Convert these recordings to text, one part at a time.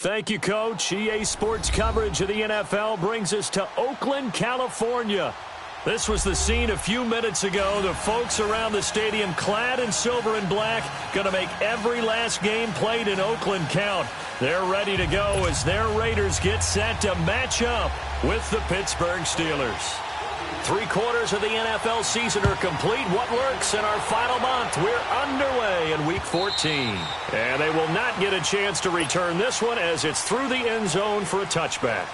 Thank you, Coach. EA Sports coverage of the NFL brings us to Oakland, California. This was the scene a few minutes ago. The folks around the stadium clad in silver and black going to make every last game played in Oakland count. They're ready to go as their Raiders get set to match up with the Pittsburgh Steelers. 3/4 of the NFL season are complete. What works in our final month? We're underway in Week 14. And they will not get a chance to return this one as it's through the end zone for a touchback.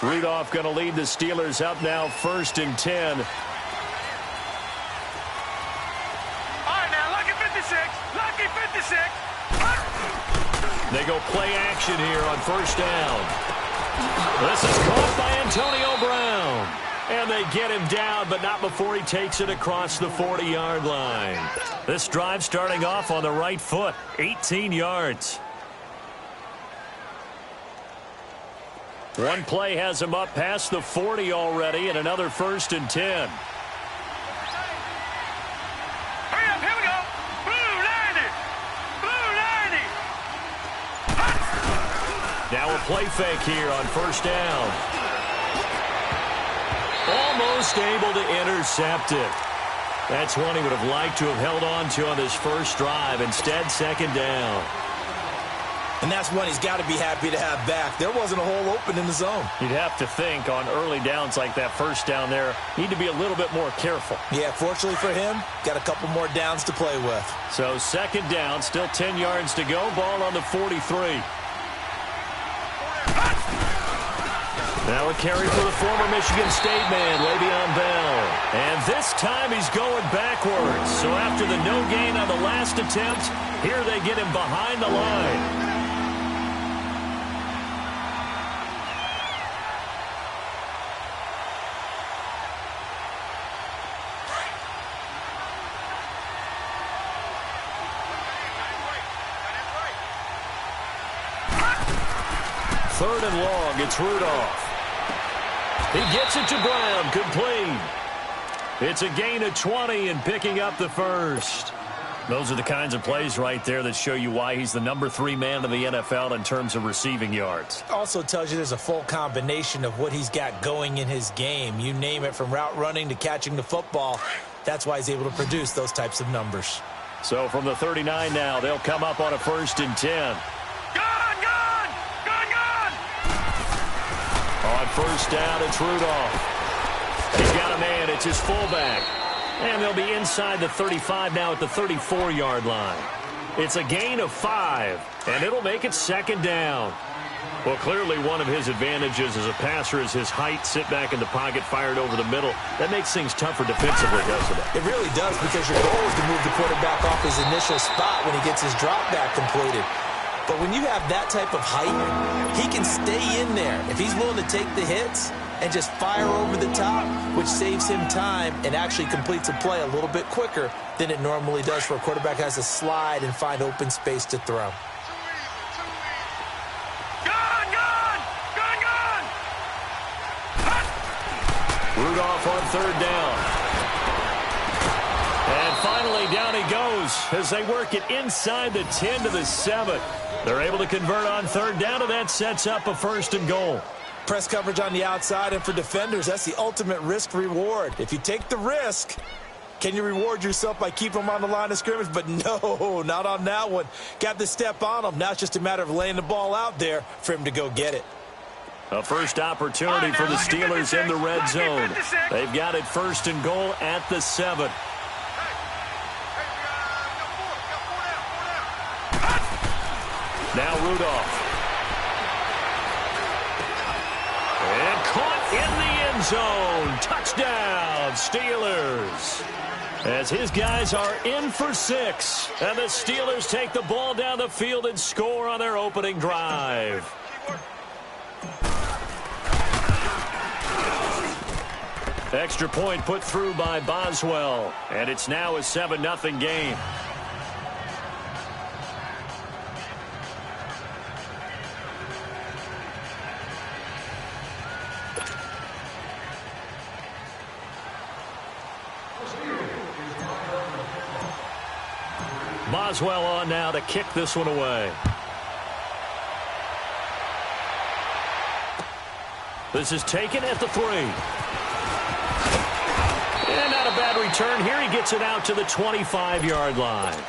Rudolph going to lead the Steelers up now, 1st and 10. All right, now, lucky 56. Lucky 56. They go play action here on 1st down. This is caught by Antonio Brown. And they get him down, but not before he takes it across the 40-yard line. This drive starting off on the right foot, 18 yards. One play has him up past the 40 already, and another 1st and 10. Hurry up, here we go. Blue 90. Blue 90. Now a play fake here on 1st down. Almost able to intercept it. That's one he would have liked to have held on to on this first drive. Instead, 2nd down. And that's one he's got to be happy to have back. There wasn't a hole open in the zone. You'd have to think on early downs like that 1st down there, need to be a little bit more careful. Yeah, fortunately for him, got a couple more downs to play with. So 2nd down, still 10 yards to go. Ball on the 43. Now a carry for the former Michigan State man, Le'Veon Bell. And this time he's going backwards. So after the no gain on the last attempt, here they get him behind the line. Third and long, it's Rudolph. He gets it to Brown, complete. It's a gain of 20 and picking up the 1st. Those are the kinds of plays right there that show you why he's the number 3 man in the NFL in terms of receiving yards. Also tells you there's a full combination of what he's got going in his game. You name it, from route running to catching the football. That's why he's able to produce those types of numbers. So from the 39 now, they'll come up on a 1st and 10. On 1st down, it's Rudolph. He's got a man. It's his fullback. And they'll be inside the 35 now at the 34-yard line. It's a gain of 5, and it'll make it 2nd down. Well, clearly one of his advantages as a passer is his height, sit back in the pocket, fired over the middle. That makes things tougher defensively, doesn't it? It really does, because your goal is to move the quarterback off his initial spot when he gets his drop back completed. But when you have that type of height, he can stay in there if he's willing to take the hits and just fire over the top, which saves him time and actually completes a play a little bit quicker than it normally does for a quarterback who has to slide and find open space to throw. Rudolph on 3rd down. And finally, down he goes as they work it inside the 10 to the 7. They're able to convert on 3rd down, and that sets up a 1st and goal. Press coverage on the outside, and for defenders, that's the ultimate risk-reward. If you take the risk, can you reward yourself by keeping them on the line of scrimmage? But no, not on that one. Got the step on them. Now it's just a matter of laying the ball out there for him to go get it. A first opportunity for the Steelers in the red zone. They've got it 1st and goal at the 7. Now Rudolph. And caught in the end zone. Touchdown, Steelers. As his guys are in for 6. And the Steelers take the ball down the field and score on their opening drive. Extra point put through by Boswell. And it's now a 7-0 game. Boswell on now to kick this one away. This is taken at the 3. And not a bad return here. He gets it out to the 25-yard line.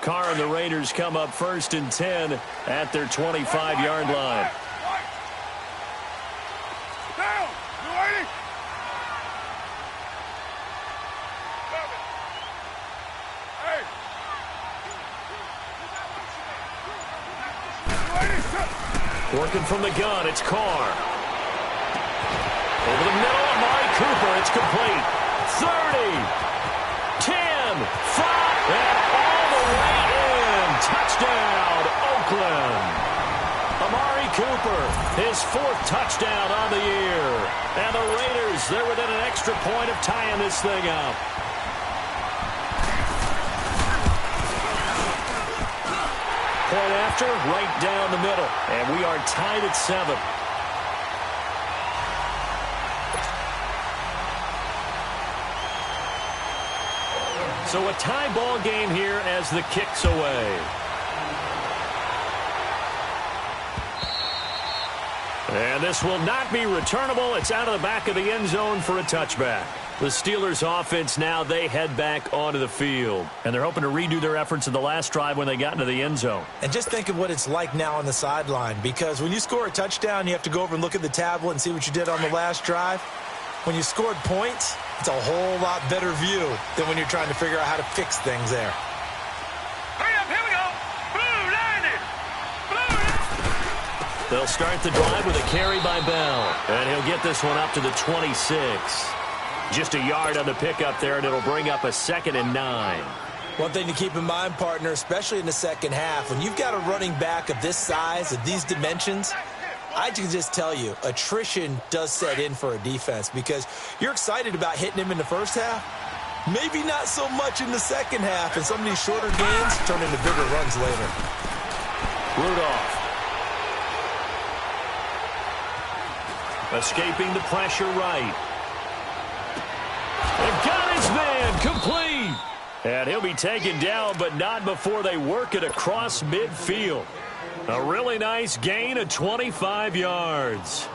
Carr and the Raiders come up 1st and 10 at their 25-yard line. Down! You ready? Hey! Working from the gun, it's Carr. Over the middle, Amari Cooper, it's complete. 30, 10, 5, and all the way in. Touchdown, Oakland. Amari Cooper, his 4th touchdown on the year. And the Raiders, they're within an extra point of tying this thing up. Point after, right down the middle. And we are tied at 7. So a tie ball game here as the kick's away. And this will not be returnable. It's out of the back of the end zone for a touchback. The Steelers offense now, they head back onto the field. And they're hoping to redo their efforts in the last drive when they got into the end zone. And just think of what it's like now on the sideline, because when you score a touchdown, you have to go over and look at the tablet and see what you did on the last drive. When you scored points, it's a whole lot better view than when you're trying to figure out how to fix things there. Hurry up, here we go! Blue, line it! Blue! They'll start the drive with a carry by Bell. And he'll get this one up to the 26. Just a yard on the pickup there, and it'll bring up a 2nd and 9. One thing to keep in mind, partner, especially in the second half, when you've got a running back of this size, of these dimensions, I can just tell you, attrition does set in for a defense, because you're excited about hitting him in the first half. Maybe not so much in the second half, and some of these shorter gains turn into bigger runs later. Rudolph. Escaping the pressure right. They've got his man complete. And he'll be taken down, but not before they work it across midfield. A really nice gain of 25 yards.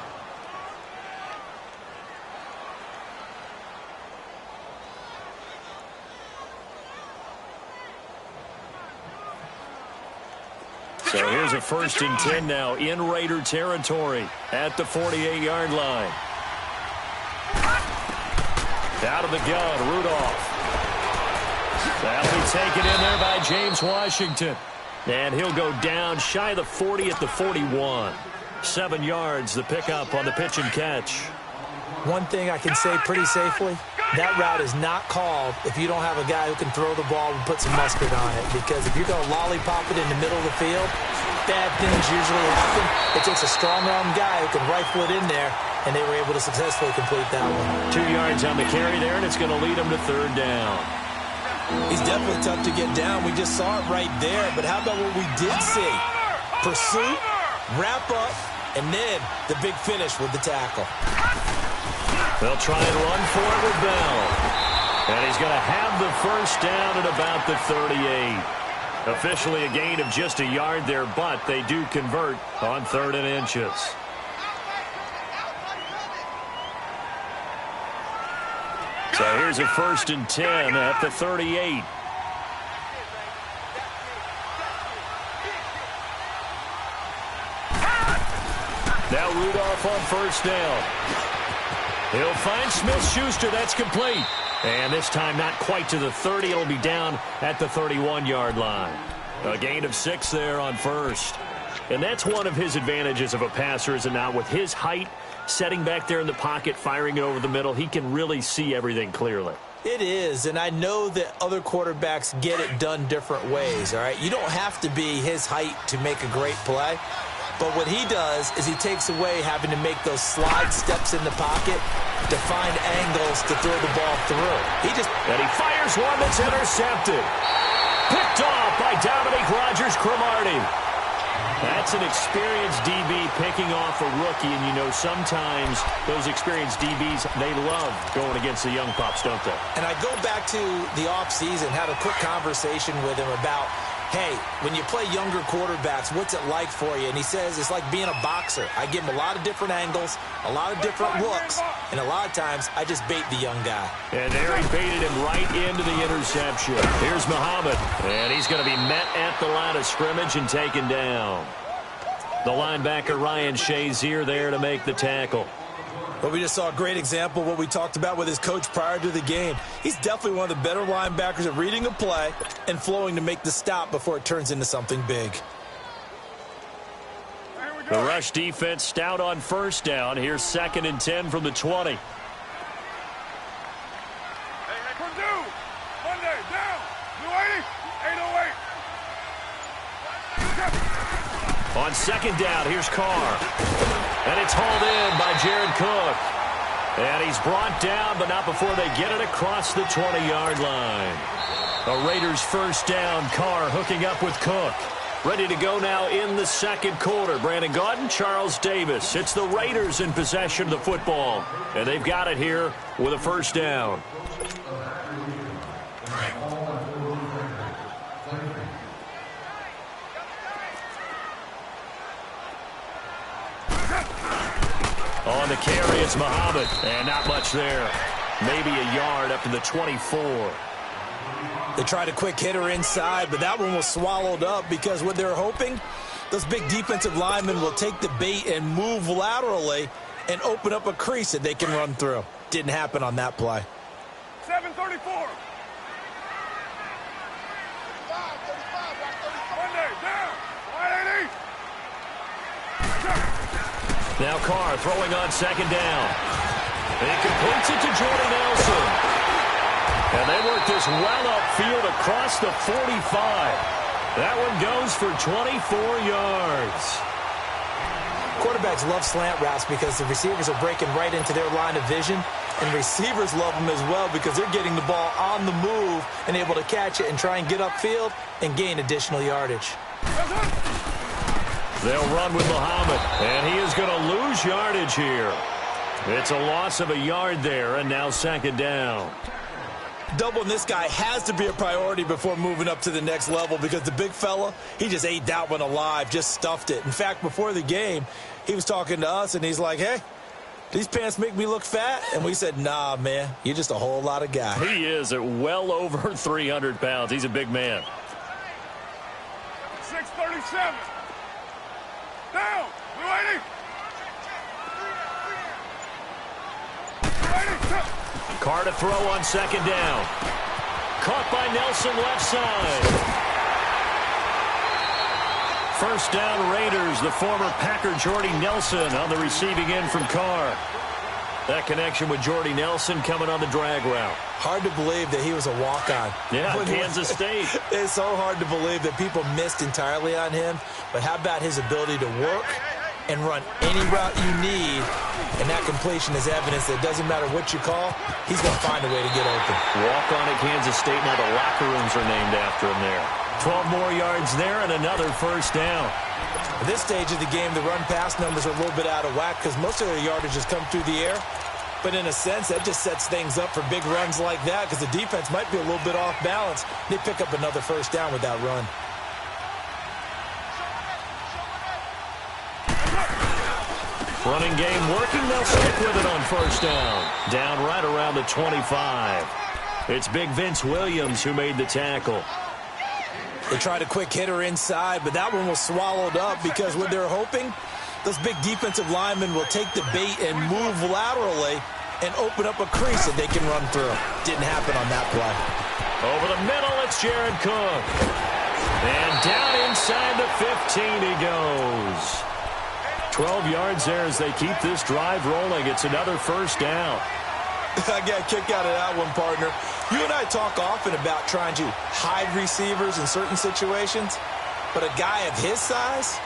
So here's a 1st and 10 now in Raider territory at the 48-yard line. Out of the gun, Rudolph. That'll be taken in there by James Washington. And he'll go down shy of the 40 at the 41. 7 yards, the pickup on the pitch and catch. One thing I can say pretty safely, that route is not called if you don't have a guy who can throw the ball and put some mustard on it. Because if you're going to lollipop it in the middle of the field, bad things usually happen. It takes a strong-arm guy who can rifle it in there, and they were able to successfully complete that one. 2 yards on the carry there, and it's going to lead them to 3rd down. He's definitely tough to get down. We just saw it right there. But how about what we did see? Pursuit, wrap up, and then the big finish with the tackle. They'll try and run for it with Bell. And he's going to have the 1st down at about the 38. Officially a gain of just a yard there, but they do convert on 3rd and inches. So here's a 1st and 10 at the 38. Now Rudolph on 1st down. He'll find Smith-Schuster. That's complete. And this time not quite to the 30. It'll be down at the 31-yard line. A gain of 6 there on 1st. And that's one of his advantages of a passer, is it not? With his height, setting back there in the pocket, firing it over the middle, he can really see everything clearly. It is, and I know that other quarterbacks get it done different ways, all right? You don't have to be his height to make a great play. But what he does is he takes away having to make those slide steps in the pocket to find angles to throw the ball through. And he fires one that's intercepted. Picked off Dominique Rodgers-Cromartie. That's an experienced DB picking off a rookie, and you know sometimes those experienced DBs, they love going against the young pups, don't they? And I go back to the offseason, had a quick conversation with him about, hey, when you play younger quarterbacks, what's it like for you? And he says it's like being a boxer. I give him a lot of different angles, a lot of different looks, and a lot of times I just bait the young guy. And there he baited him right into the interception. Here's Muhammad, and he's going to be met at the line of scrimmage and taken down. The linebacker Ryan Shazier there to make the tackle. Well, we just saw a great example of what we talked about with his coach prior to the game. He's definitely one of the better linebackers at reading a play and flowing to make the stop before it turns into something big. The rush defense stout on first down. Here's 2nd and 10 from the 20. On 2nd down, here's Carr. And it's hauled in by Jared Cook. And he's brought down, but not before they get it across the 20-yard line. A Raiders first down. Carr hooking up with Cook. Ready to go now in the second quarter. Brandon Gaudin, Charles Davis. It's the Raiders in possession of the football. And they've got it here with a first down. On the carry, it's Muhammad. And not much there. Maybe a yard up to the 24. They tried a quick hitter inside, but that one was swallowed up because what they're hoping, those big defensive linemen will take the bait and move laterally and open up a crease that they can run through. Didn't happen on that play. 7:34. Monday, down. 180. Now Carr throwing on 2nd down. And he completes it to Jordy Nelson. And they work this well upfield across the 45. That one goes for 24 yards. Quarterbacks love slant routes because the receivers are breaking right into their line of vision. And receivers love them as well because they're getting the ball on the move and able to catch it and try and get upfield and gain additional yardage. They'll run with Muhammad, and he is going to lose yardage here. It's a loss of a yard there, and now 2nd down. Doubling this guy has to be a priority before moving up to the next level because the big fella, he just ate that one alive, just stuffed it. In fact, before the game, he was talking to us, and he's like, hey, these pants make me look fat? And we said, nah, man, you're just a whole lot of guy. He is at well over 300 pounds. He's a big man. 6:37. Down. 280. Carr to throw on 2nd down. Caught by Nelson left side. First down Raiders. The former Packer Jordy Nelson on the receiving end from Carr. That connection with Jordy Nelson coming on the drag route. Hard to believe that he was a walk-on. Yeah, Kansas State. It's so hard to believe that people missed entirely on him. But how about his ability to work and run any route you need? And that completion is evidence that it doesn't matter what you call, he's going to find a way to get open. Walk-on at Kansas State. Now the locker rooms are named after him there. 12 more yards there and another first down. At this stage of the game, the run-pass numbers are a little bit out of whack because most of their yardage has come through the air. But in a sense, that just sets things up for big runs like that because the defense might be a little bit off balance. They pick up another first down with that run. Running game working. They'll stick with it on first down. Down right around the 25. It's big Vince Williams who made the tackle. They tried a quick hitter inside, but that one was swallowed up because what they're hoping, those big defensive linemen will take the bait and move laterally and open up a crease that they can run through. Didn't happen on that play. Over the middle, it's Jared Cook. And down inside the 15 he goes. 12 yards there as they keep this drive rolling. It's another first down. I got a kick out of that one, partner. You and I talk often about trying to hide receivers in certain situations, but a guy of his size,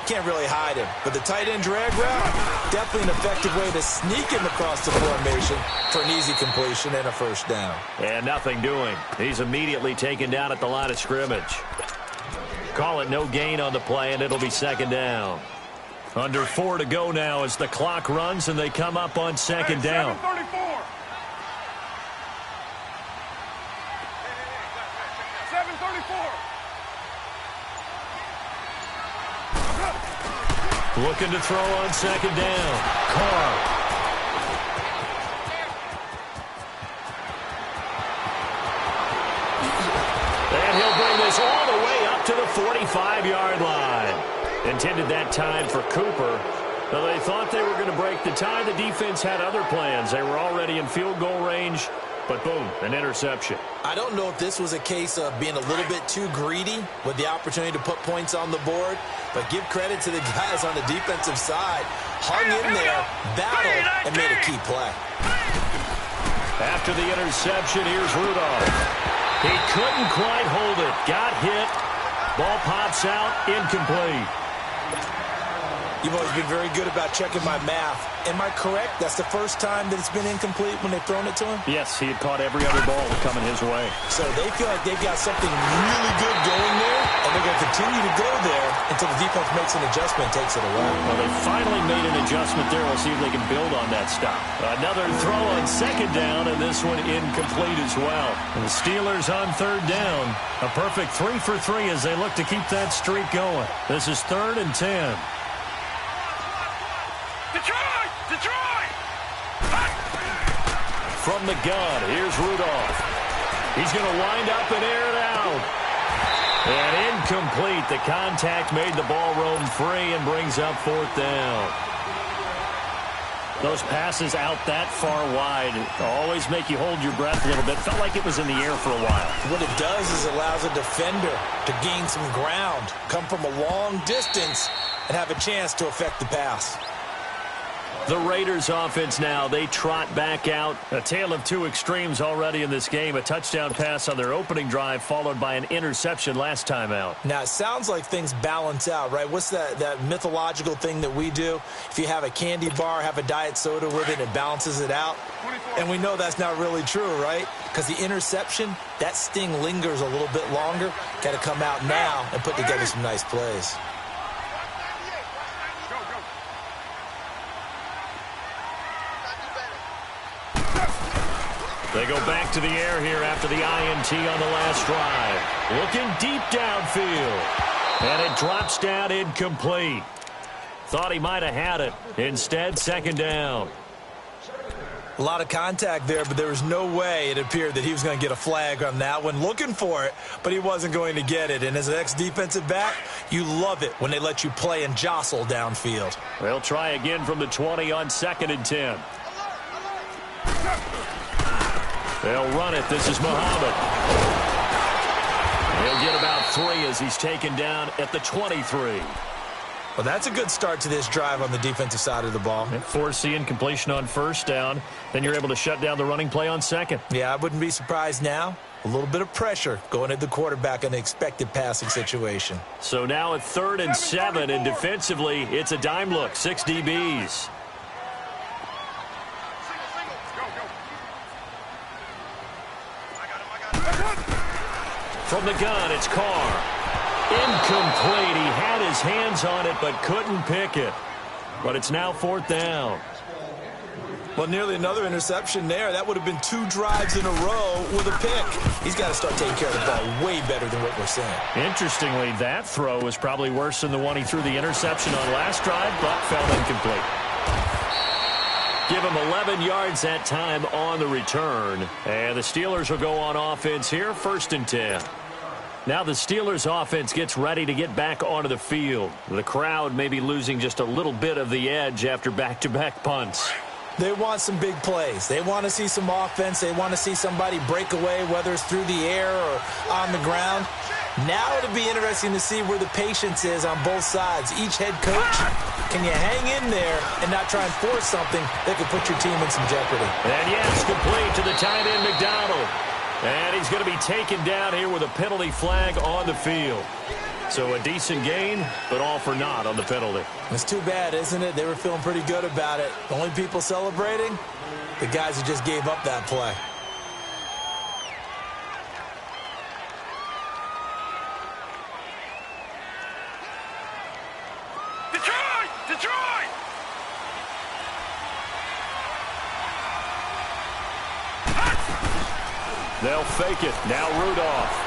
can't really hide him. But the tight end drag route, definitely an effective way to sneak him across the formation for an easy completion and a first down. And nothing doing. He's immediately taken down at the line of scrimmage. call it no gain on the play, and it'll be second down. Under 4 to go now as the clock runs, and they come up on second down. 7:34. 7:34. Looking to throw on second down. Carr. And he'll bring this all the way up to the 45-yard line. Intended that time for Cooper. Now, they thought they were going to break the tie. The defense had other plans. They were already in field goal range, but boom, an interception. I don't know if this was a case of being a little bit too greedy with the opportunity to put points on the board, but give credit to the guys on the defensive side. Hung in there, battled, and made a key play. After the interception, here's Rudolph. He couldn't quite hold it. Got hit. Ball pops out, incomplete. You've always been very good about checking my math. Am I correct? That's the first time that it's been incomplete when they've thrown it to him? Yes, he had caught every other ball coming his way. So they feel like they've got something really good going there, and they're going to continue to go there until the defense makes an adjustment and takes it away. Well, they finally made an adjustment there. We'll see if they can build on that stop. Another throw on second down, and this one incomplete as well. And the Steelers on third down. A perfect 3 for 3 as they look to keep that streak going. This is 3rd and 10. Detroit! Detroit! From the gun, here's Rudolph. He's going to wind up and air it out. And incomplete. The contact made the ball roam free and brings up 4th down. Those passes out that far wide always make you hold your breath a little bit. Felt like it was in the air for a while. What it does is it allows a defender to gain some ground, come from a long distance, and have a chance to affect the pass. The Raiders offense now, they trot back out. A tale of two extremes already in this game. A touchdown pass on their opening drive followed by an interception last time out. Now, it sounds like things balance out, right? What's that mythological thing that we do? If you have a candy bar, have a diet soda with it, it balances it out. And we know that's not really true, right? Because the interception, that sting lingers a little bit longer. Got to come out now and put together some nice plays. They go back to the air here after the INT on the last drive. Looking deep downfield. And it drops down incomplete. Thought he might have had it. Instead, second down. A lot of contact there, but there was no way it appeared that he was going to get a flag on that one. Looking for it, but he wasn't going to get it. And as an ex-defensive back, you love it when they let you play and jostle downfield. They'll try again from the 20 on 2nd and 10. They'll run it. This is Muhammad. He'll get about 3 as he's taken down at the 23. Well, that's a good start to this drive on the defensive side of the ball. Force the incompletion on first down. Then you're able to shut down the running play on second. Yeah, I wouldn't be surprised now. A little bit of pressure going at the quarterback in the expected passing situation. So now at 3rd and 7, and defensively, it's a dime look. 6 DBs. From the gun, it's Carr. Incomplete. He had his hands on it, but couldn't pick it. But it's now 4th down. Well, nearly another interception there. That would have been 2 drives in a row with a pick. He's got to start taking care of the ball way better than what we're seeing. Interestingly, that throw was probably worse than the one he threw the interception on last drive, but fell incomplete. Give him 11 yards that time on the return. And the Steelers will go on offense here, 1st and 10. Now the Steelers offense gets ready to get back onto the field. The crowd may be losing just a little bit of the edge after back-to-back punts. They want some big plays. They want to see some offense. They want to see somebody break away, whether it's through the air or on the ground. Now it'll be interesting to see where the patience is on both sides. Each head coach, can you hang in there and not try and force something that could put your team in some jeopardy? And yes, complete to the tight end, McDonald. And he's going to be taken down here with a penalty flag on the field. So a decent gain, but all for naught on the penalty. It's too bad, isn't it? They were feeling pretty good about it. The only people celebrating, the guys who just gave up that play. Detroit! They'll fake it. Now Rudolph.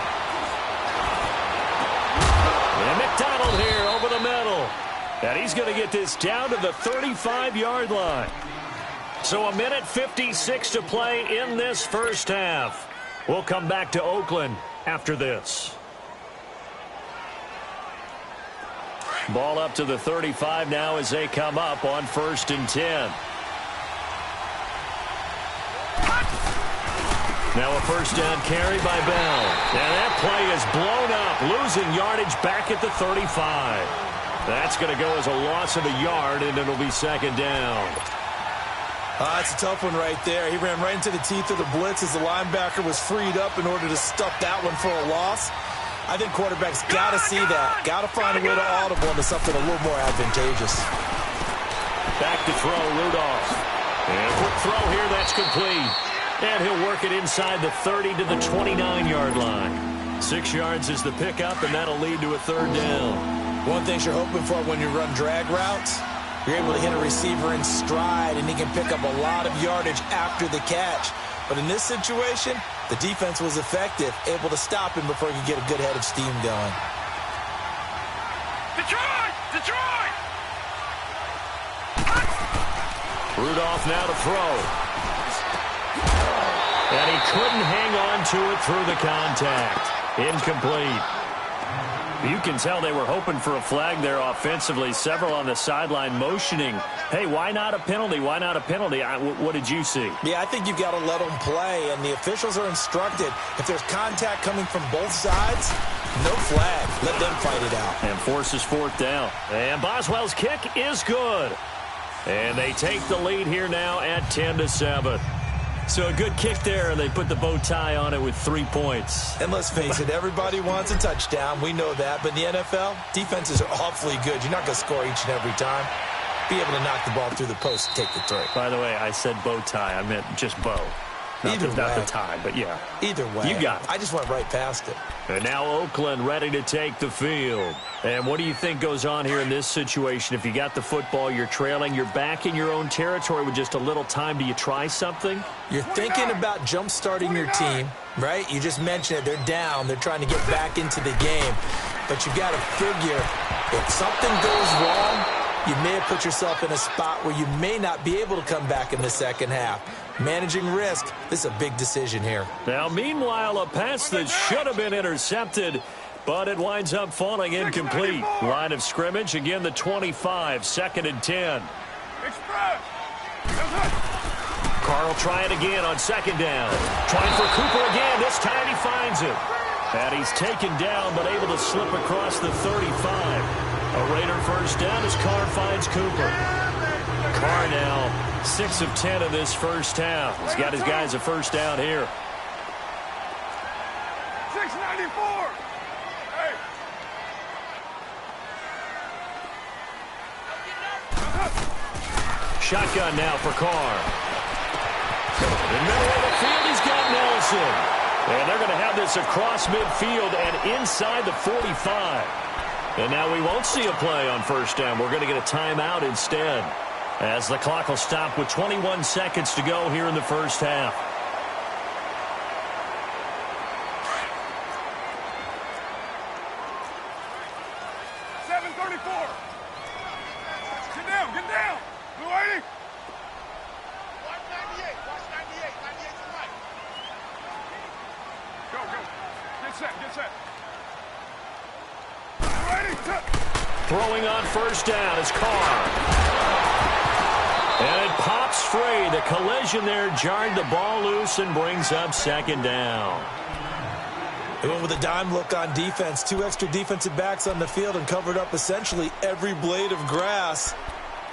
And McDonald here over the middle. And he's going to get this down to the 35-yard line. So 1:56 to play in this first half. We'll come back to Oakland after this. Ball up to the 35 now as they come up on 1st and 10. Now a first down carry by Bell. And that play is blown up, losing yardage back at the 35. That's going to go as a loss of a yard, and it'll be 2nd down. That's a tough one right there. He ran right into the teeth of the blitz as the linebacker was freed up in order to stuff that one for a loss. I think quarterbacks got to see that. Got to find a way to audible into something a little more advantageous. Back to throw, Rudolph. And a quick throw here, that's complete. And he'll work it inside the 30 to the 29-yard line. 6 yards is the pickup, and that'll lead to a 3rd down. One thing you're hoping for when you run drag routes, you're able to hit a receiver in stride, and he can pick up a lot of yardage after the catch. But in this situation, the defense was effective, able to stop him before he could get a good head of steam going. Detroit! Detroit! Rudolph now to throw. And he couldn't hang on to it through the contact. Incomplete. You can tell they were hoping for a flag there offensively. Several on the sideline motioning, hey, why not a penalty? Why not a penalty? What did you see? Yeah, I think you've got to let them play, and the officials are instructed. If there's contact coming from both sides, no flag. Let them fight it out. And forces 4th down. And Boswell's kick is good. And they take the lead here now at 10-7. So a good kick there, and they put the bow tie on it with 3 points. And let's face it, everybody wants a touchdown. We know that. But in the NFL, defenses are awfully good. You're not going to score each and every time. Be able to knock the ball through the post and take the 3. By the way, I said bow tie. I meant just bow. Not the tie, but yeah. Either way. You got it. I just went right past it. And now Oakland ready to take the field. And what do you think goes on here in this situation? If you got the football, you're trailing, you're back in your own territory with just a little time. Do you try something? You're thinking about jump-starting your team, right? You just mentioned it. They're down. They're trying to get back into the game. But you've got to figure if something goes wrong, you may have put yourself in a spot where you may not be able to come back in the second half. Managing risk, this is a big decision here. Now, meanwhile, a pass that should have been intercepted, but it winds up falling incomplete. Line of scrimmage, again, the 25, 2nd and 10. Carr will try it again on 2nd down. Trying for Cooper again. This time he finds it. And he's taken down, but able to slip across the 35. A Raider first down as Carr finds Cooper. Carr now 6 of 10 in this first half. He's got his guys a first down here. 694. Hey. Shotgun now for Carr. In the middle of the field, he's got Nelson. And they're going to have this across midfield and inside the 45. And now we won't see a play on first down. We're going to get a timeout instead, as the clock will stop with 21 seconds to go here in the first half. Get down, get down. Blue 80. Watch 98, watch 98, 98 to the right. Go, go. Get set, get set. Blue 80, Throwing on first down is Carr. And it pops free. The collision there jarred the ball loose and brings up 2nd down. They went with a dime look on defense. 2 extra defensive backs on the field and covered up essentially every blade of grass.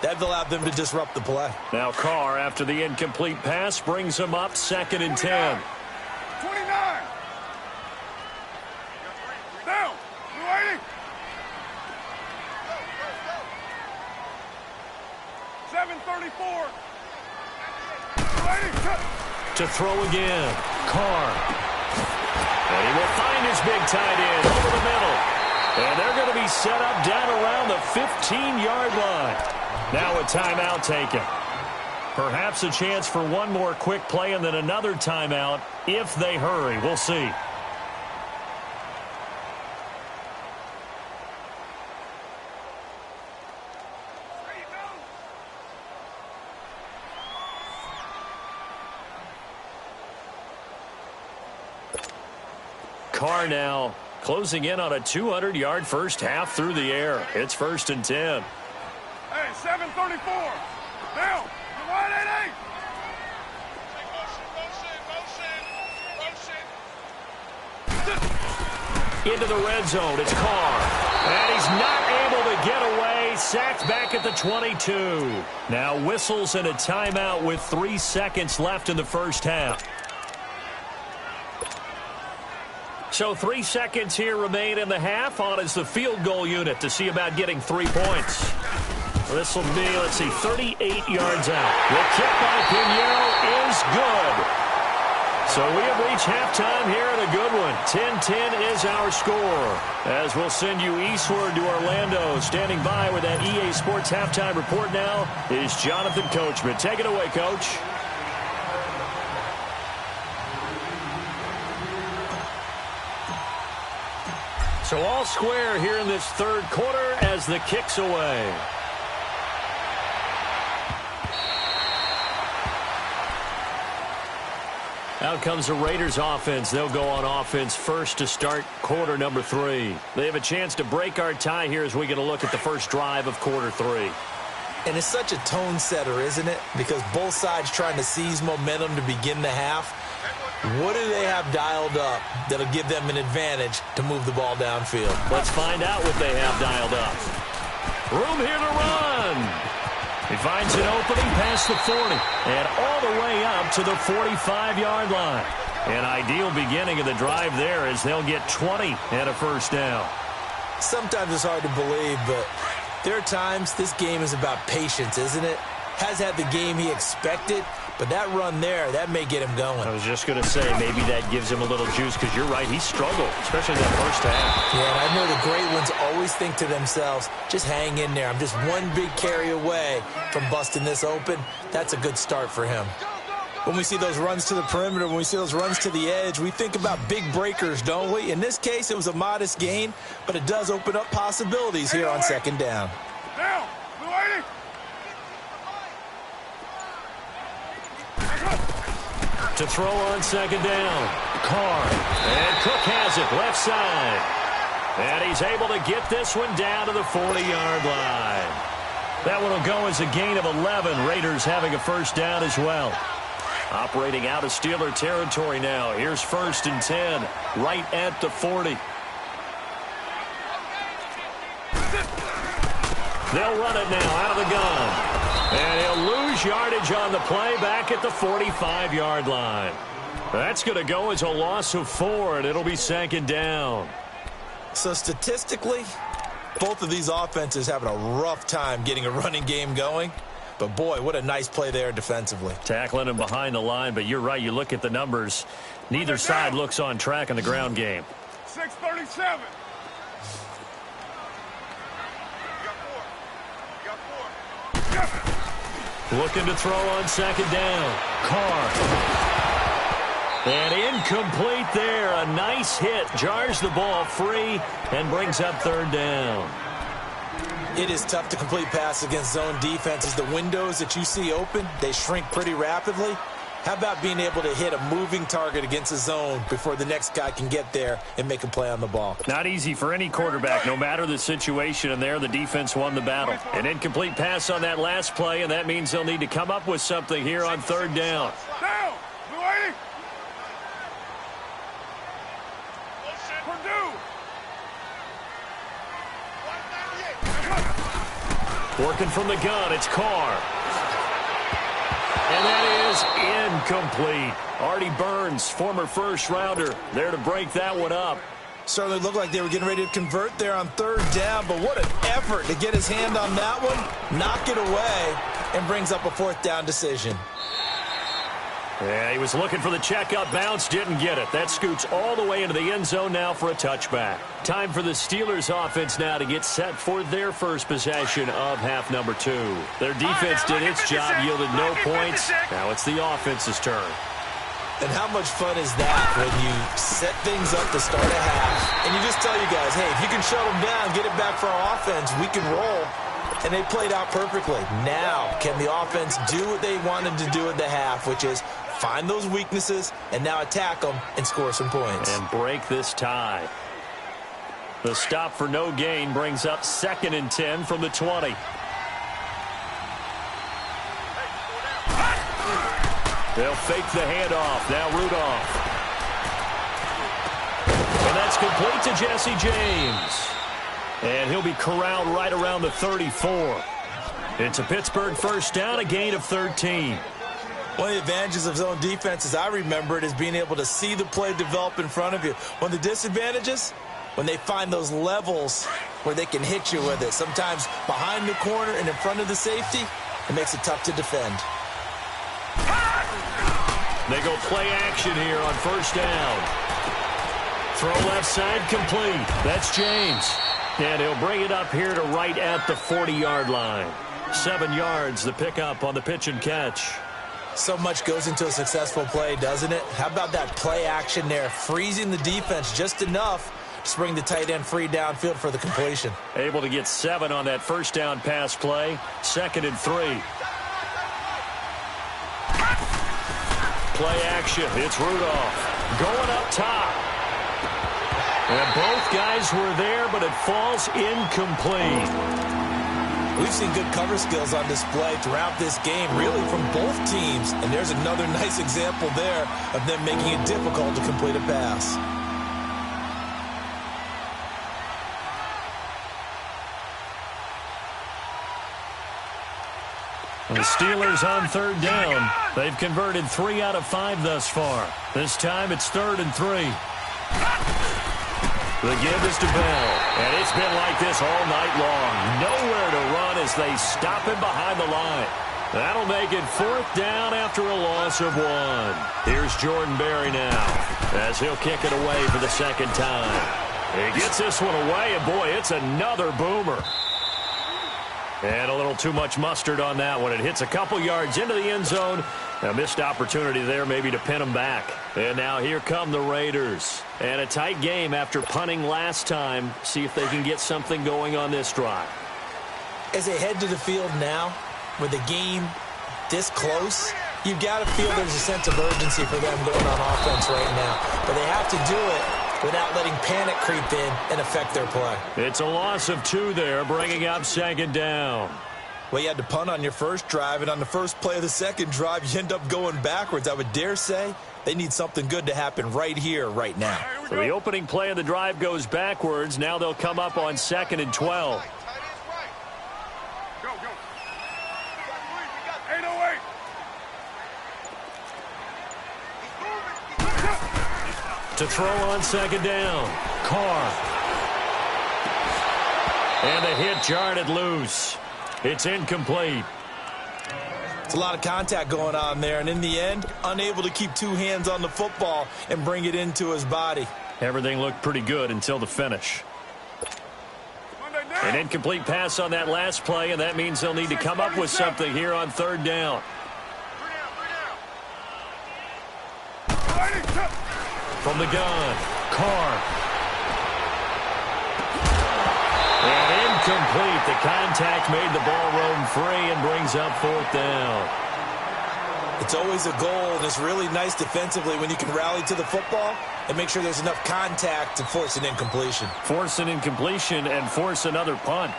That allowed them to disrupt the play. Now Carr, after the incomplete pass, brings him up 2nd and 10. 29. Down. Blue 80. 734. To throw again. Carr. And he will find his big tight end over the middle. And they're going to be set up down around the 15-yard line. Now a timeout taken. Perhaps a chance for one more quick play and then another timeout if they hurry. We'll see. Carr now closing in on a 200-yard first half through the air. It's 1st and 10. Hey, 7:34. Now, wide 8-8. Motion. Into the red zone. It's Carr. And he's not able to get away. Sacked back at the 22. Now whistles and a timeout with 3 seconds left in the first half. So 3 seconds here remain in the half. On is the field goal unit to see about getting 3 points. This will be, 38 yards out. The kick by Pinheiro is good. So we have reached halftime here in a good one. 10-10 is our score. As we'll send you eastward to Orlando. Standing by with that EA Sports halftime report now is Jonathan Coachman. Take it away, Coach. So all square here in this third quarter as the kick's away. Out comes the Raiders offense. They'll go on offense first to start quarter number 3. They have a chance to break our tie here as we get a look at the first drive of quarter 3. And it's such a tone setter, isn't it? Because both sides trying to seize momentum to begin the half. What do they have dialed up that'll give them an advantage to move the ball downfield? Let's find out what they have dialed up. Room here to run. He finds an opening past the 40 and all the way up to the 45-yard line. An ideal beginning of the drive there as they'll get 20 and a first down. Sometimes it's hard to believe, but there are times this game is about patience, isn't it? Has had the game he expected, but that run there, that may get him going. I was just going to say, maybe that gives him a little juice because you're right, he struggled, especially that first half. Yeah, and I know the great ones always think to themselves, just hang in there. I'm just one big carry away from busting this open. That's a good start for him. When we see those runs to the perimeter, when we see those runs to the edge, we think about big breakers, don't we? In this case, it was a modest gain, but it does open up possibilities here on second down. Down. Blue 80. To throw on second down. Carr. And Cook has it left side. And he's able to get this one down to the 40-yard line. That one will go as a gain of 11. Raiders having a first down as well. Operating out of Steeler territory now. Here's 1st and 10 right at the 40. They'll run it now out of the gun. And he'll lose yardage on the play back at the 45-yard line. That's going to go as a loss of 4, and it'll be second down. So statistically, both of these offenses having a rough time getting a running game going. But, boy, what a nice play there defensively. Tackling him behind the line, but you're right. You look at the numbers. Neither side looks on track in the ground game. 6:37. Looking to throw on second down. Carr. And incomplete there. A nice hit. Jars the ball free and brings up third down. It is tough to complete passes against zone defenses. The windows that you see open, they shrink pretty rapidly. How about being able to hit a moving target against a zone before the next guy can get there and make a play on the ball? Not easy for any quarterback, no matter the situation, and there the defense won the battle. An incomplete pass on that last play, and that means they'll need to come up with something here on third down. Down. Blue 80. Purdue. 198. Working from the gun, it's Carr. And that is incomplete. Artie Burns, former first-rounder, there to break that one up. Certainly looked like they were getting ready to convert there on third down, but what an effort to get his hand on that one, knock it away, and brings up a fourth down decision. Yeah, he was looking for the checkup bounce, didn't get it. That scoots all the way into the end zone now for a touchback. Time for the Steelers offense now to get set for their first possession of half number 2. Their defense did its job, yielded no points. Now it's the offense's turn. And how much fun is that when you set things up to start a half, and you just tell you guys, hey, if you can shut them down, get it back for our offense, we can roll. And they played out perfectly. Now, can the offense do what they wanted to do at the half, which is find those weaknesses and now attack them and score some points. And break this tie. The stop for no gain brings up 2nd and 10 from the 20. They'll fake the handoff. Now Rudolph. And that's complete to Jesse James. And he'll be corralled right around the 34. It's a Pittsburgh first down, a gain of 13. One of the advantages of zone defense, as I remember it, is being able to see the play develop in front of you. One of the disadvantages, when they find those levels where they can hit you with it. Sometimes behind the corner and in front of the safety, it makes it tough to defend. They go play action here on first down. Throw left side complete. That's James. And he'll bring it up here to right at the 40-yard line. 7 yards, the pickup on the pitch and catch. So much goes into a successful play, doesn't it? How about that play action there, freezing the defense just enough to bring the tight end free downfield for the completion. Able to get 7 on that first down pass play. 2nd and 3. Play action. It's Rudolph going up top. And both guys were there, but it falls incomplete. We've seen good cover skills on display throughout this game, really from both teams. And there's another nice example there of them making it difficult to complete a pass. The Steelers on third down. They've converted 3 out of 5 thus far. This time it's 3rd and 3. The give is to Bell, and it's been like this all night long. Nowhere to run as they stop him behind the line. That'll make it 4th down after a loss of 1. Here's Jordan Berry now as he'll kick it away for the 2nd time. He gets this one away, and boy, it's another boomer. And a little too much mustard on that one. It hits a couple yards into the end zone. A missed opportunity there maybe to pin them back. And now here come the Raiders. And a tight game after punting last time. See if they can get something going on this drive. As they head to the field now, with the game this close, you've got to feel there's a sense of urgency for them going on offense right now. But they have to do it without letting panic creep in and affect their play. It's a loss of 2 there, bringing up 2nd down. Well, you had to punt on your first drive, and on the first play of the second drive, you end up going backwards. I would dare say they need something good to happen right here, right now. So the opening play of the drive goes backwards. Now they'll come up on 2nd and 12. Go, go. 808. To throw on 2nd down. Carr. And the hit jarred it loose. It's incomplete. It's a lot of contact going on there, and in the end, unable to keep 2 hands on the football and bring it into his body. Everything looked pretty good until the finish. An incomplete pass on that last play, and that means they'll need to come up with something here on 3rd down. From the gun, Carr. And incomplete. The contact made the ball roam free and brings up 4th down. It's always a goal, and it's really nice defensively when you can rally to the football and make sure there's enough contact to force an incompletion. Force an incompletion and force another punt.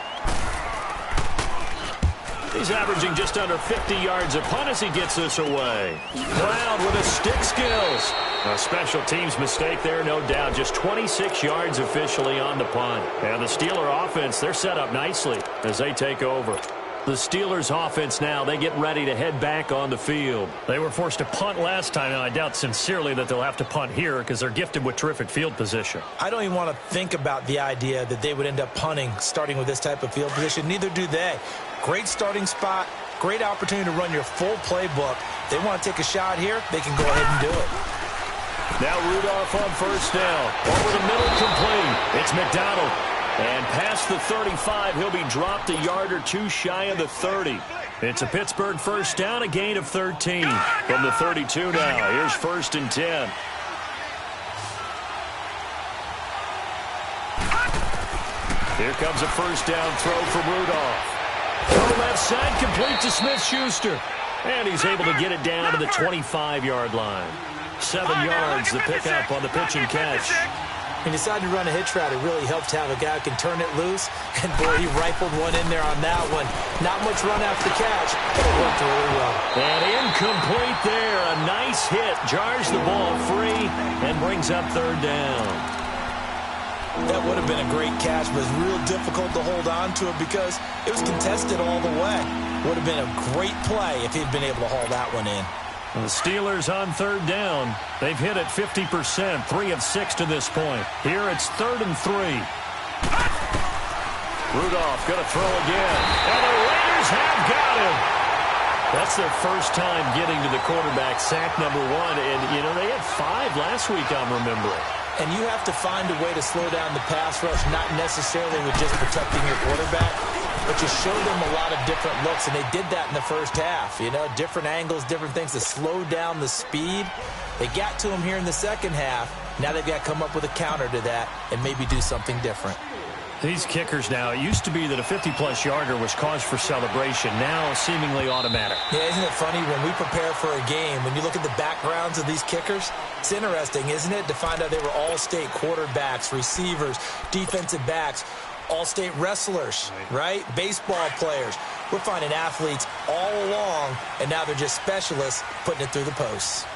He's averaging just under 50 yards a punt as he gets this away. Brown with his stick skills. A special teams mistake there, no doubt. Just 26 yards officially on the punt. And the Steeler offense, they're set up nicely as they take over. The Steelers offense now, they get ready to head back on the field. They were forced to punt last time, and I doubt sincerely that they'll have to punt here because they're gifted with terrific field position. I don't even want to think about the idea that they would end up punting starting with this type of field position. Neither do they. Great starting spot, Great opportunity to run your full playbook. They want to take a shot here, they can go ahead and do it. Now Rudolph on first down. Over the middle, complete. It's McDonald. And past the 35, he'll be dropped a yard or two shy of the 30. It's a Pittsburgh first down, a gain of 13. From the 32 now, here's 1st and 10. Here comes a first down throw from Rudolph. Throw left side, complete to Smith-Schuster. And he's able to get it down to the 25-yard line. 7 yards, the pickup on the pitch and catch. He decided to run a hitch route. It really helped to have a guy who can turn it loose. And, boy, he rifled one in there on that one. Not much run after the catch, but it worked really well. And incomplete there. A nice hit. Jars the ball free and brings up 3rd down. That would have been a great catch, but it's real difficult to hold on to it because it was contested all the way. Would have been a great play if he'd been able to haul that one in. The Steelers on 3rd down. They've hit it 50%, 3 of 6 to this point. Here it's 3rd and 3. Rudolph going to throw again. And the Raiders have got him. That's their first time getting to the quarterback, sack number 1. And, you know, they had 5 last week, I'm remembering. And you have to find a way to slow down the pass rush, not necessarily with just protecting your quarterback, but you show them a lot of different looks, and they did that in the first half. You know, different angles, different things to slow down the speed. They got to him here in the second half. Now they've got to come up with a counter to that and maybe do something different. These kickers now, it used to be that a 50-plus yarder was cause for celebration. Now seemingly automatic. Yeah, isn't it funny when we prepare for a game, when you look at the backgrounds of these kickers, it's interesting, isn't it, to find out they were all-state quarterbacks, receivers, defensive backs, all-state wrestlers, right? Baseball players. We're finding athletes all along, and now they're just specialists putting it through the posts.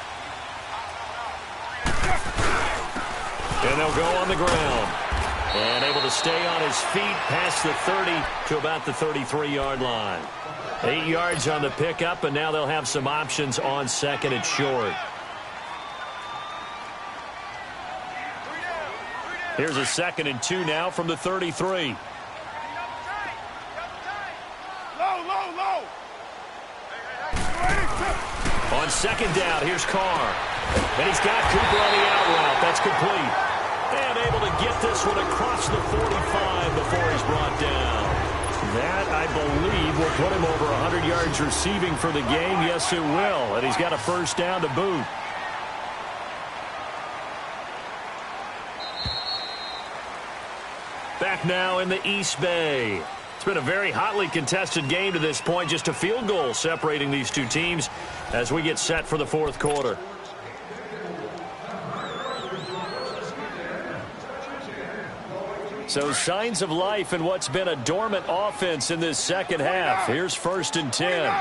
And they'll go on the ground. And able to stay on his feet past the 30 to about the 33-yard line. 8 yards on the pickup, and now they'll have some options on 2nd and short. Here's a 2nd and 2 now from the 33. Low. On 2nd down, here's Carr. And he's got Cooper on the out route. That's complete. And able to get this one across the 45 before he's brought down. That, I believe, will put him over 100 yards receiving for the game. Yes, it will. And he's got a first down to boot. Back now in the East Bay. It's been a very hotly contested game to this point. Just a field goal separating these two teams as we get set for the 4th quarter. So signs of life in what's been a dormant offense in this second half. Here's 1st and 10.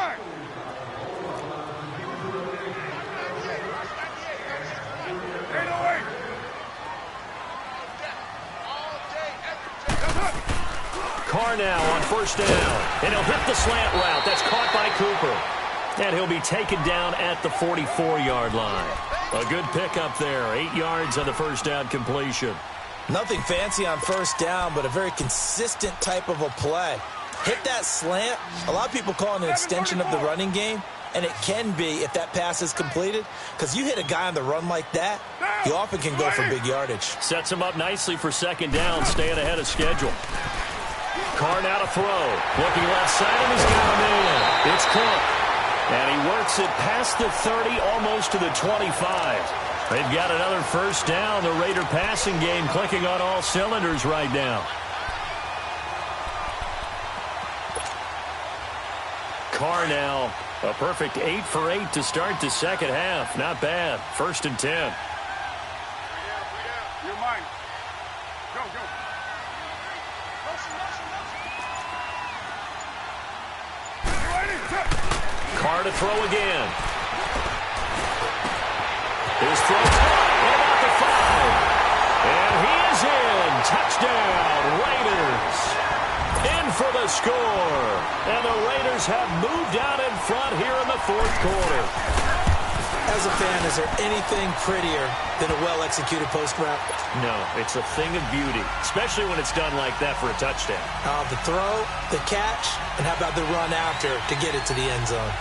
Carr now on 1st down. And he'll hit the slant route. That's caught by Cooper. And he'll be taken down at the 44-yard line. A good pickup there. 8 yards on the first down completion. Nothing fancy on 1st down, but a very consistent type of a play. Hit that slant. A lot of people call it an extension of the running game, and it can be if that pass is completed, because you hit a guy on the run like that, he often can go for big yardage. Sets him up nicely for 2nd down, staying ahead of schedule. Carr now to throw. Looking left side, and he's got him in. It's Cook. And he works it past the 30, almost to the 25. They've got another first down. The Raider passing game clicking on all cylinders right now. Carr now, a perfect 8 for 8 to start the second half. Not bad. 1st and 10. You're mine. Go. Carr to throw again. His throw caught at about the 5. And he is in. Touchdown, Raiders. In for the score. And the Raiders have moved out in front here in the 4th quarter. As a fan, is there anything prettier than a well-executed post route? No, it's a thing of beauty, especially when it's done like that for a touchdown. The throw, the catch, and how about the run after to get it to the end zone?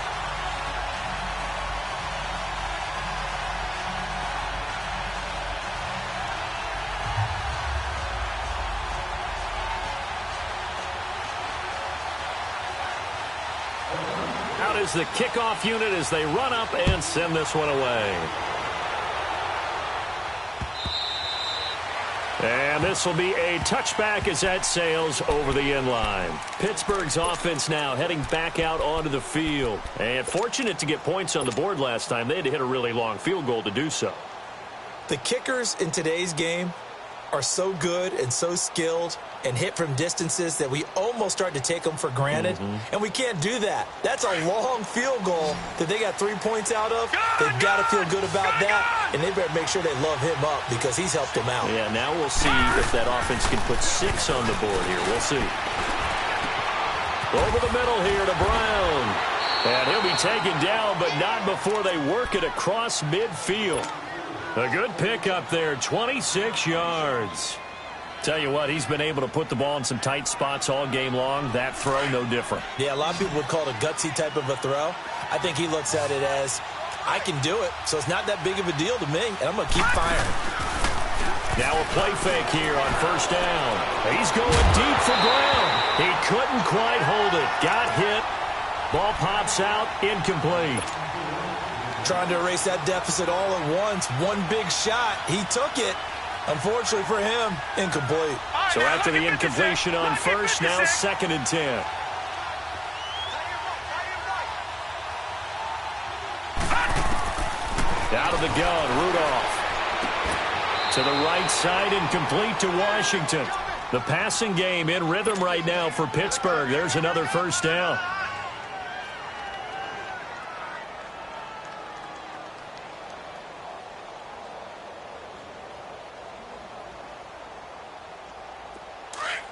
Out is the kickoff unit as they run up and send this one away. And this will be a touchback as that sails over the end line. Pittsburgh's offense now heading back out onto the field. And fortunate to get points on the board last time. They had to hit a really long field goal to do so. The kickers in today's game are so good and so skilled and hit from distances that we almost start to take them for granted. And we can't do that. That's a long field goal that they got 3 points out of. They've got to feel good about that, and they better make sure they love him up because he's helped them out. Yeah, now we'll see if that offense can put 6 on the board here. We'll see. Over the middle here to Brown. And he'll be taken down, but not before they work it across midfield. A good pickup there, 26 yards. Tell you what, he's been able to put the ball in some tight spots all game long. That throw, no different. Yeah, a lot of people would call it a gutsy type of a throw. I think he looks at it as, I can do it, so it's not that big of a deal to me, and I'm going to keep firing. Now a play fake here on first down. He's going deep for Brown. He couldn't quite hold it. Got hit. Ball pops out, incomplete. Trying to erase that deficit all at once. One big shot. He took it. Unfortunately for him, incomplete. So after the incompletion on first, now 2nd and 10. Out of the gun, Rudolph. To the right side and complete to Washington. The passing game in rhythm right now for Pittsburgh. There's another first down.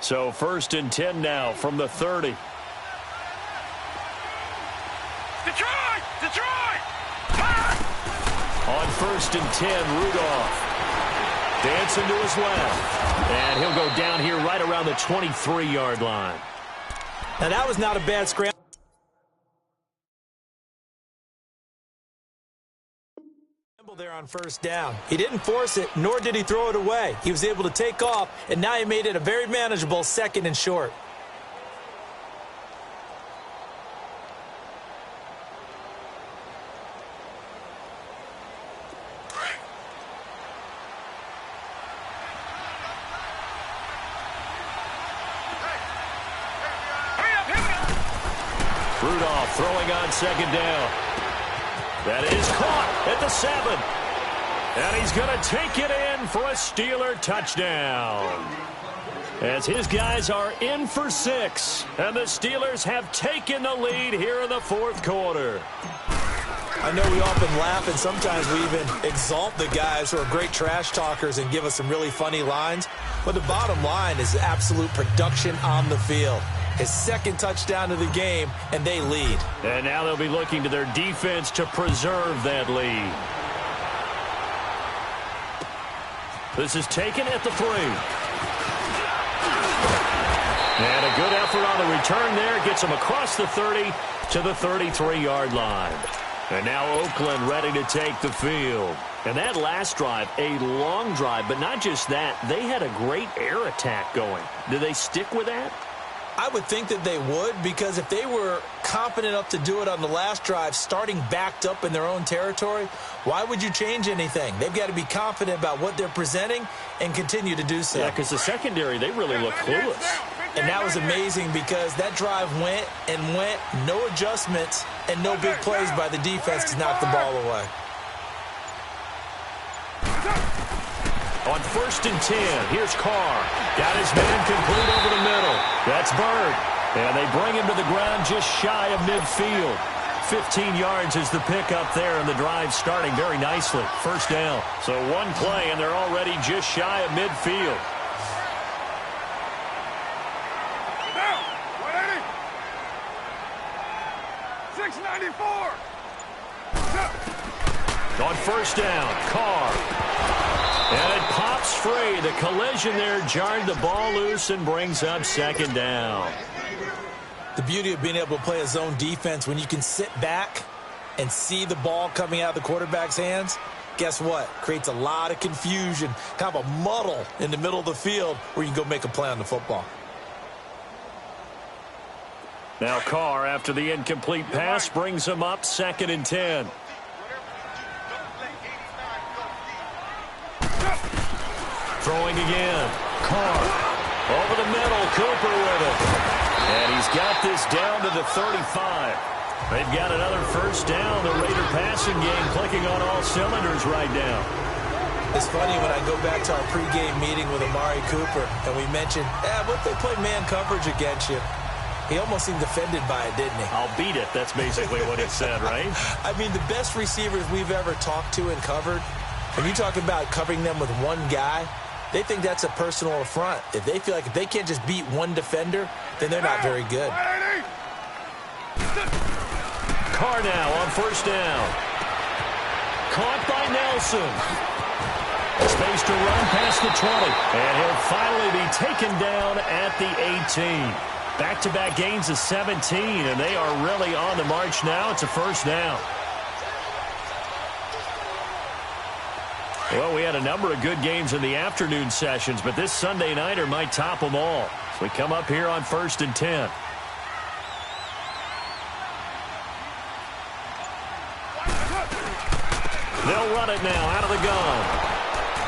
So 1st and 10 now from the 30. Detroit! Detroit! On 1st and 10, Rudolph. Dancing to his left. And he'll go down here right around the 23-yard line. Now that was not a bad scramble. There on first down. He didn't force it, nor did he throw it away. He was able to take off, and now he made it a very manageable 2nd and short. Rudolph throwing on 2nd down. That is caught at the 7. And he's going to take it in for a Steeler touchdown. As his guys are in for 6. And the Steelers have taken the lead here in the 4th quarter. I know we often laugh, and sometimes we even exalt the guys who are great trash talkers and give us some really funny lines. But the bottom line is absolute production on the field. His 2nd touchdown of the game, and they lead. And now they'll be looking to their defense to preserve that lead. This is taken at the 3. And a good effort on the return there. Gets him across the 30 to the 33-yard line. And now Oakland ready to take the field. And that last drive, a long drive, but not just that. They had a great air attack going. Do they stick with that? I would think that they would, because if they were confident enough to do it on the last drive, starting backed up in their own territory, why would you change anything? They've got to be confident about what they're presenting and continue to do so. Yeah, because the secondary, they really look clueless. And that was amazing because that drive went and went, no adjustments, and no big plays by the defense to knock the ball away. On 1st and 10, here's Carr. Got his man complete over the middle. That's Bird. And they bring him to the ground just shy of midfield. 15 yards is the pickup there, and the drive starting very nicely. First down. So one play, and they're already just shy of midfield. Down! 180! 694! On first down, Carr. And it pops free. The collision there jarred the ball loose and brings up second down. The beauty of being able to play a zone defense when you can sit back and see the ball coming out of the quarterback's hands, guess what? Creates a lot of confusion, kind of a muddle in the middle of the field where you can go make a play on the football. Now Carr, after the incomplete pass, brings him up 2nd and 10. Throwing again. Carr. Over the middle. Cooper with it. And he's got this down to the 35. They've got another first down. The Raider passing game clicking on all cylinders right now. It's funny when I go back to our pregame meeting with Amari Cooper, and we mentioned, what if they play man coverage against you? He almost seemed offended by it, didn't he? I'll beat it. That's basically what he said, right? I mean, the best receivers we've ever talked to and covered, when you talk about covering them with one guy, they think that's a personal affront. If they feel like if they can't just beat one defender, then they're not very good. Carr now on first down. Caught by Nelson. Space to run past the 20. And he'll finally be taken down at the 18. Back-to-back gains of 17, and they are really on the march now. It's a first down. Well, we had a number of good games in the afternoon sessions, but this Sunday nighter might top them all. So we come up here on 1st and 10. They'll run it now out of the gun.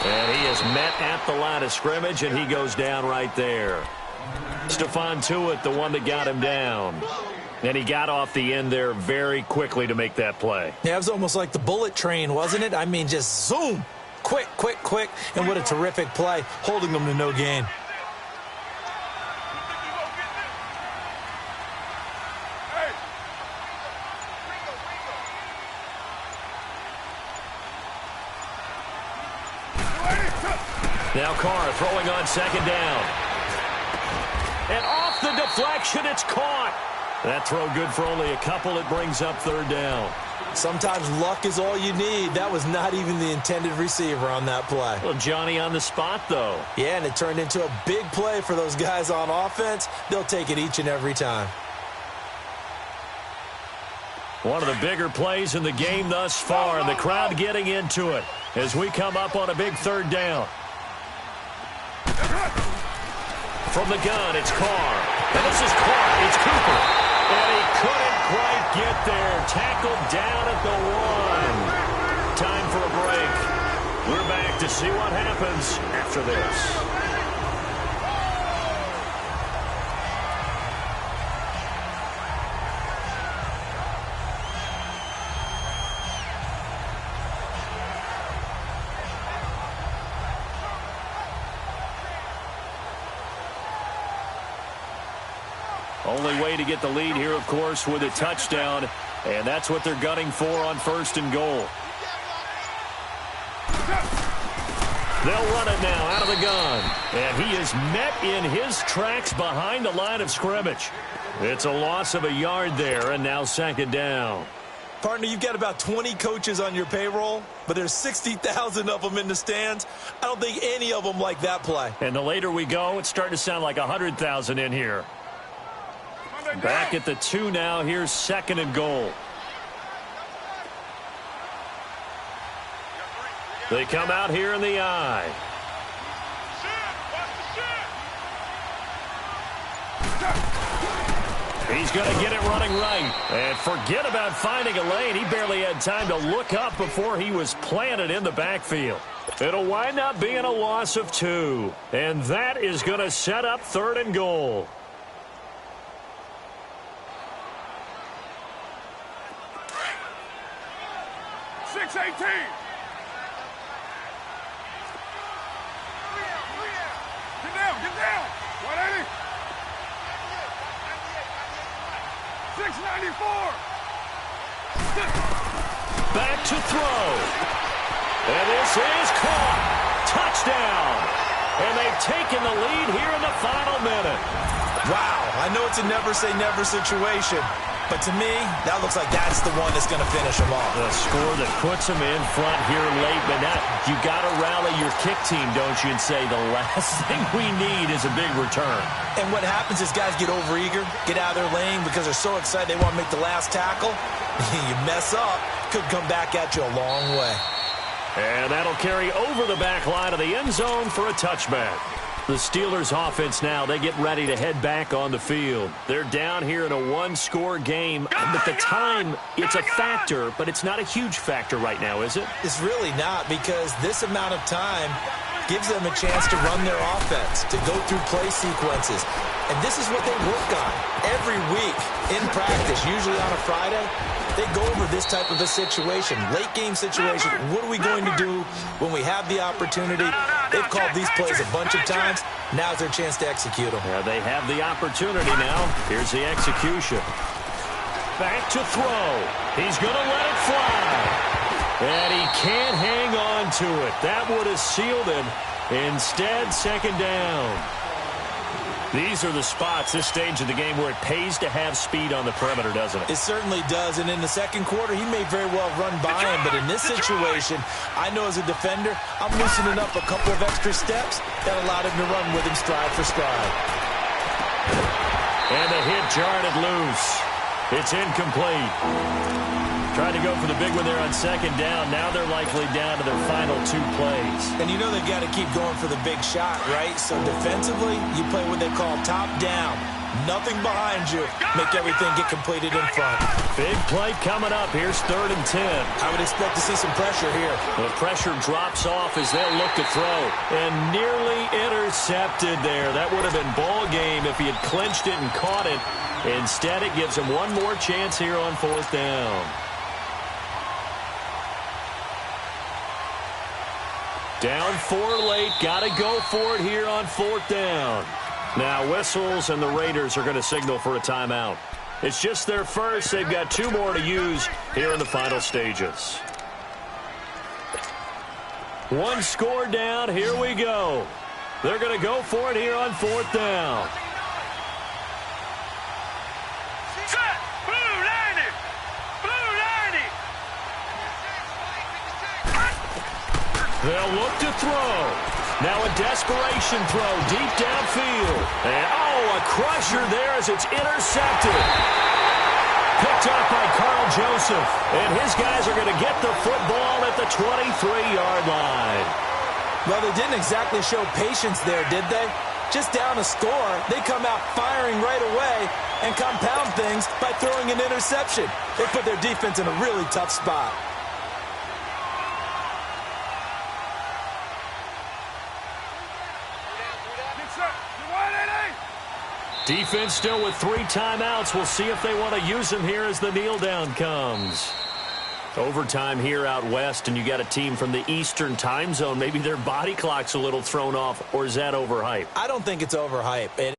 And he is met at the line of scrimmage, and he goes down right there. Stephon Tuitt, the one that got him down. And he got off the end there very quickly to make that play. Yeah, it was almost like the bullet train, wasn't it? I mean, just zoom. Quick, quick, quick. And what a terrific play, holding them to no gain. Now Carr throwing on 2nd down. And off the deflection, it's caught. That throw good for only a couple. It brings up 3rd down. Sometimes luck is all you need. That was not even the intended receiver on that play. Well, Johnny on the spot, though. Yeah, and it turned into a big play for those guys on offense. They'll take it each and every time. One of the bigger plays in the game thus far, and the crowd getting into it as we come up on a big 3rd down. From the gun, it's Carr. And this is Carr. It's Cooper. And he couldn't quite get there. Tackled down at the 1. Time for a break. We're back to see what happens after this. Only way to get the lead here, of course, with a touchdown, and that's what they're gunning for on 1st and goal. They'll run it now out of the gun, and he is met in his tracks behind the line of scrimmage. It's a loss of a yard there, and now 2nd down. Partner, you've got about 20 coaches on your payroll, but there's 60,000 of them in the stands. I don't think any of them like that play. And the later we go, it's starting to sound like 100,000 in here. Back at the 2 now. Here's 2nd and goal. They come out here in the I. He's going to get it running right. And forget about finding a lane. He barely had time to look up before he was planted in the backfield. It'll wind up being a loss of 2. And that is going to set up 3rd and goal. Back to throw. And this is caught. Touchdown. And they've taken the lead here in the final minute. Wow, I know it's a never say never situation, but to me, that looks like that's the one that's going to finish them off. The score that puts them in front here late, but now you got to rally your kick team, don't you, and say the last thing we need is a big return. And what happens is guys get overeager, get out of their lane because they're so excited they want to make the last tackle. You mess up, could come back at you a long way. And that'll carry over the back line of the end zone for a touchback. The Steelers offense now, they get ready to head back on the field. They're down here in a one-score game. At the time, it's a factor, but it's not a huge factor right now, is it? It's really not, because this amount of time gives them a chance to run their offense, to go through play sequences. And this is what they work on every week in practice, usually on a Friday. They go over this type of a situation, late game situation. What are we going to do when we have the opportunity? They've called these plays a bunch of times. Now's their chance to execute them. Yeah, they have the opportunity now. Here's the execution. Back to throw. He's going to let it fly. And he can't hang on to it. That would have sealed him. Instead, second down. These are the spots, this stage of the game, where it pays to have speed on the perimeter, doesn't it? It certainly does, and in the second quarter, he may very well run by him, but in this situation, I know as a defender, I'm loosening up a couple of extra steps that allowed him to run with him stride for stride. And the hit jarred it loose. It's incomplete. Trying to go for the big one there on second down. Now they're likely down to their final two plays. And you know they've got to keep going for the big shot, right? So defensively, you play what they call top down. Nothing behind you. Make everything get completed in front. Big play coming up. Here's 3rd and 10. I would expect to see some pressure here. The pressure drops off as they'll look to throw. And nearly intercepted there. That would have been ball game if he had clinched it and caught it. Instead, it gives him one more chance here on 4th down. Down 4 late, got to go for it here on 4th down. Now whistles and the Raiders are going to signal for a timeout. It's just their first. They've got 2 more to use here in the final stages. 1 score down, here we go. They're going to go for it here on 4th down. They'll look to throw. Now a desperation throw deep downfield. And, a crusher there as it's intercepted. Picked up by Carl Joseph. And his guys are going to get the football at the 23-yard line. Well, they didn't exactly show patience there, did they? Just down a score, they come out firing right away and compound things by throwing an interception. They put their defense in a really tough spot. Defense still with 3 timeouts. We'll see if they want to use them here as the kneel down comes. Overtime here out west, and you got a team from the Eastern time zone. Maybe their body clock's a little thrown off, or is that overhyped? I don't think it's overhyped.